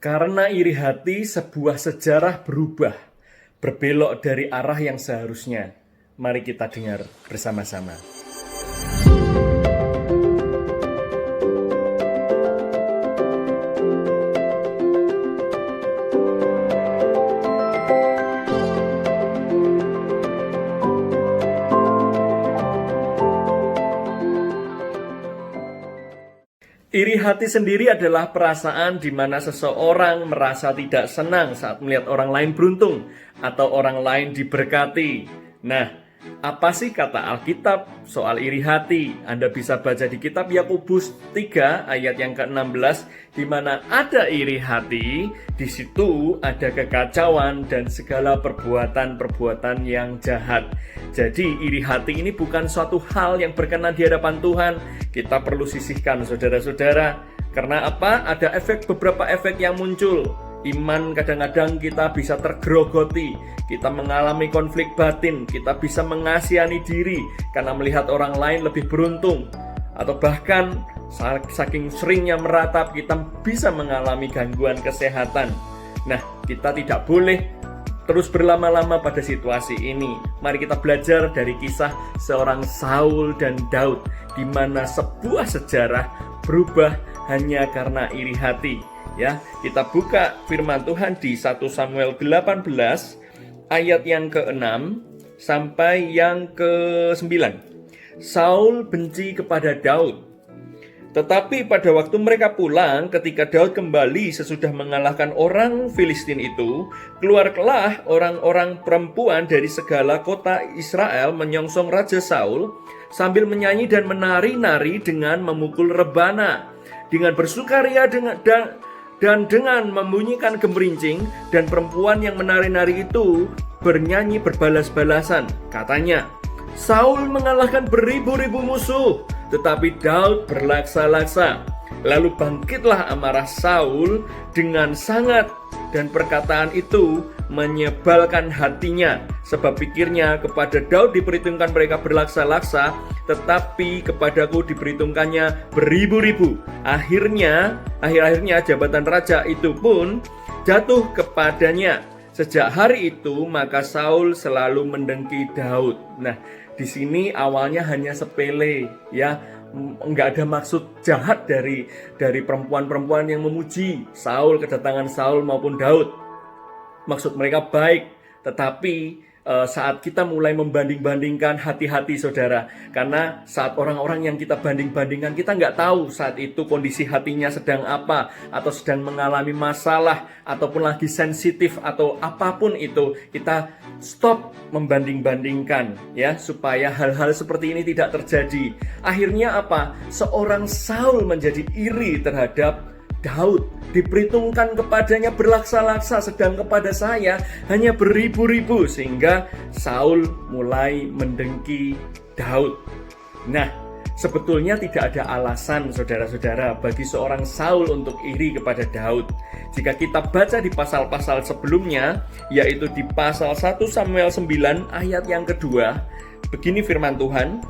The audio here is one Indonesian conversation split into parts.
Karena iri hati, sebuah sejarah berubah, berbelok dari arah yang seharusnya. Mari kita dengar bersama-sama. Iri hati sendiri adalah perasaan di mana seseorang merasa tidak senang saat melihat orang lain beruntung atau orang lain diberkati. Nah, apa sih kata Alkitab soal iri hati? Anda bisa baca di kitab Yakobus 3 ayat yang ke-16, di mana ada iri hati, di situ ada kekacauan dan segala perbuatan-perbuatan yang jahat. Jadi iri hati ini bukan suatu hal yang berkenan di hadapan Tuhan. Kita perlu sisihkan saudara-saudara. Karena apa? Ada beberapa efek yang muncul. Iman kadang-kadang kita bisa tergerogoti, kita mengalami konflik batin, kita bisa mengasihani diri karena melihat orang lain lebih beruntung. Atau bahkan saking seringnya meratap, kita bisa mengalami gangguan kesehatan. Nah, kita tidak boleh terus berlama-lama pada situasi ini. Mari kita belajar dari kisah seorang Saul dan Daud, di mana sebuah sejarah berubah hanya karena iri hati. Ya, kita buka firman Tuhan di 1 Samuel 18 ayat yang ke-6 sampai yang ke-9. Saul benci kepada Daud. Tetapi pada waktu mereka pulang, ketika Daud kembali sesudah mengalahkan orang Filistin itu, keluarlah orang-orang perempuan dari segala kota Israel menyongsong Raja Saul sambil menyanyi dan menari-nari dengan memukul rebana, dengan bersukaria dan dengan membunyikan gemerincing, dan perempuan yang menari-nari itu bernyanyi berbalas-balasan. Katanya, Saul mengalahkan beribu-ribu musuh, tetapi Daud berlaksa-laksa. Lalu bangkitlah amarah Saul dengan sangat, dan perkataan itu menyebalkan hatinya, sebab pikirnya kepada Daud diperhitungkan mereka berlaksa-laksa, tetapi kepadaku diperhitungkannya beribu-ribu. Akhir-akhirnya jabatan raja itu pun jatuh kepadanya. Sejak hari itu maka Saul selalu mendengki Daud. Nah, di sini awalnya hanya sepele, ya, nggak ada maksud jahat dari perempuan-perempuan yang memuji Saul, kedatangan Saul maupun Daud. Maksud mereka baik, tetapi saat kita mulai membanding-bandingkan, hati-hati saudara. Karena saat orang-orang yang kita banding-bandingkan, kita nggak tahu saat itu kondisi hatinya sedang apa, atau sedang mengalami masalah, ataupun lagi sensitif, atau apapun itu. Kita stop membanding-bandingkan, ya, supaya hal-hal seperti ini tidak terjadi. Akhirnya apa? Seorang Saul menjadi iri terhadap Daud, diperhitungkan kepadanya berlaksa-laksa, sedang kepada saya hanya beribu-ribu, sehingga Saul mulai mendengki Daud. Nah, sebetulnya tidak ada alasan saudara-saudara bagi seorang Saul untuk iri kepada Daud. Jika kita baca di pasal-pasal sebelumnya, yaitu di pasal 1 Samuel 9 ayat yang kedua, begini firman Tuhan,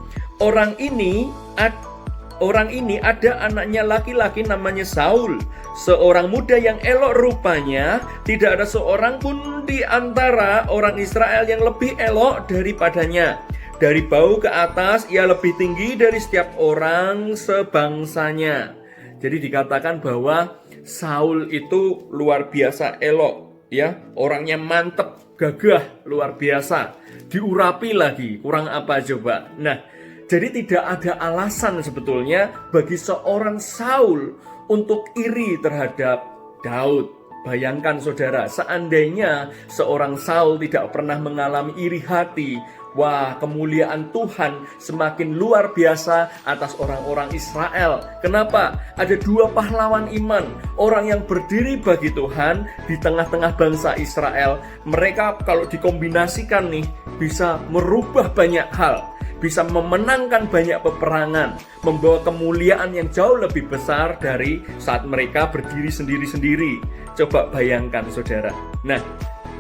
Orang ini ada anaknya laki-laki namanya Saul, seorang muda yang elok rupanya, tidak ada seorang pun di antara orang Israel yang lebih elok daripadanya. Dari bau ke atas ia lebih tinggi dari setiap orang sebangsanya. Jadi dikatakan bahwa Saul itu luar biasa elok, ya, orangnya mantep, gagah, luar biasa, diurapi lagi, kurang apa coba. Nah, jadi tidak ada alasan sebetulnya bagi seorang Saul untuk iri terhadap Daud. Bayangkan saudara, seandainya seorang Saul tidak pernah mengalami iri hati, wah, kemuliaan Tuhan semakin luar biasa atas orang-orang Israel. Kenapa? Ada dua pahlawan iman, orang yang berdiri bagi Tuhan di tengah-tengah bangsa Israel. Mereka kalau dikombinasikan nih, bisa merubah banyak hal, bisa memenangkan banyak peperangan, membawa kemuliaan yang jauh lebih besar dari saat mereka berdiri sendiri-sendiri. Coba bayangkan saudara. Nah,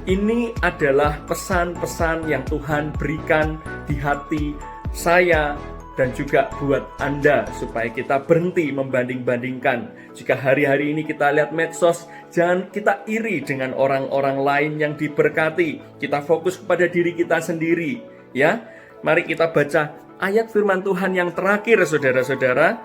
ini adalah pesan-pesan yang Tuhan berikan di hati saya dan juga buat Anda supaya kita berhenti membanding-bandingkan. Jika hari-hari ini kita lihat medsos, jangan kita iri dengan orang-orang lain yang diberkati. Kita fokus kepada diri kita sendiri, ya. Mari kita baca ayat firman Tuhan yang terakhir, saudara-saudara,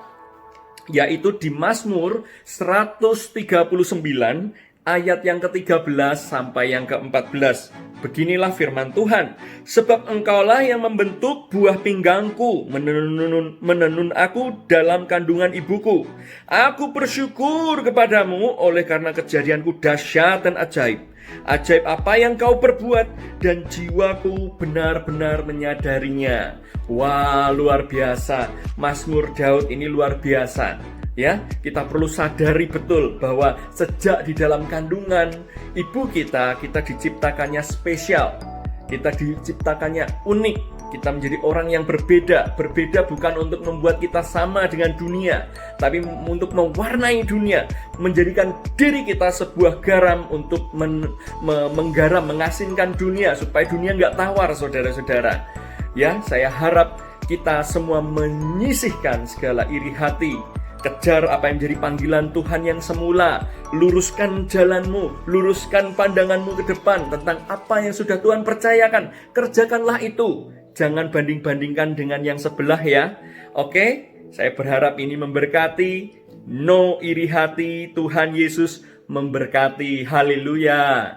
yaitu di Mazmur 139 ayat yang ke-13 sampai yang ke-14. Beginilah firman Tuhan, sebab engkaulah yang membentuk buah pinggangku, menenun aku dalam kandungan ibuku. Aku bersyukur kepadamu oleh karena kejadianku dahsyat dan ajaib. Ajaib apa yang kau perbuat, dan jiwaku benar-benar menyadarinya. Wah, luar biasa. Mazmur Daud ini luar biasa. Ya, kita perlu sadari betul bahwa sejak di dalam kandungan ibu kita diciptakannya spesial. Kita diciptakannya unik. Kita menjadi orang yang berbeda. Berbeda bukan untuk membuat kita sama dengan dunia, tapi untuk mewarnai dunia, menjadikan diri kita sebuah garam untuk menggaram, mengasinkan dunia supaya dunia nggak tawar, saudara-saudara. Ya, saya harap kita semua menyisihkan segala iri hati. Kejar apa yang menjadi panggilan Tuhan yang semula. Luruskan jalanmu, luruskan pandanganmu ke depan tentang apa yang sudah Tuhan percayakan. Kerjakanlah itu. Jangan banding-bandingkan dengan yang sebelah, ya. Oke, saya berharap ini memberkati. No iri hati, Tuhan Yesus memberkati. Haleluya.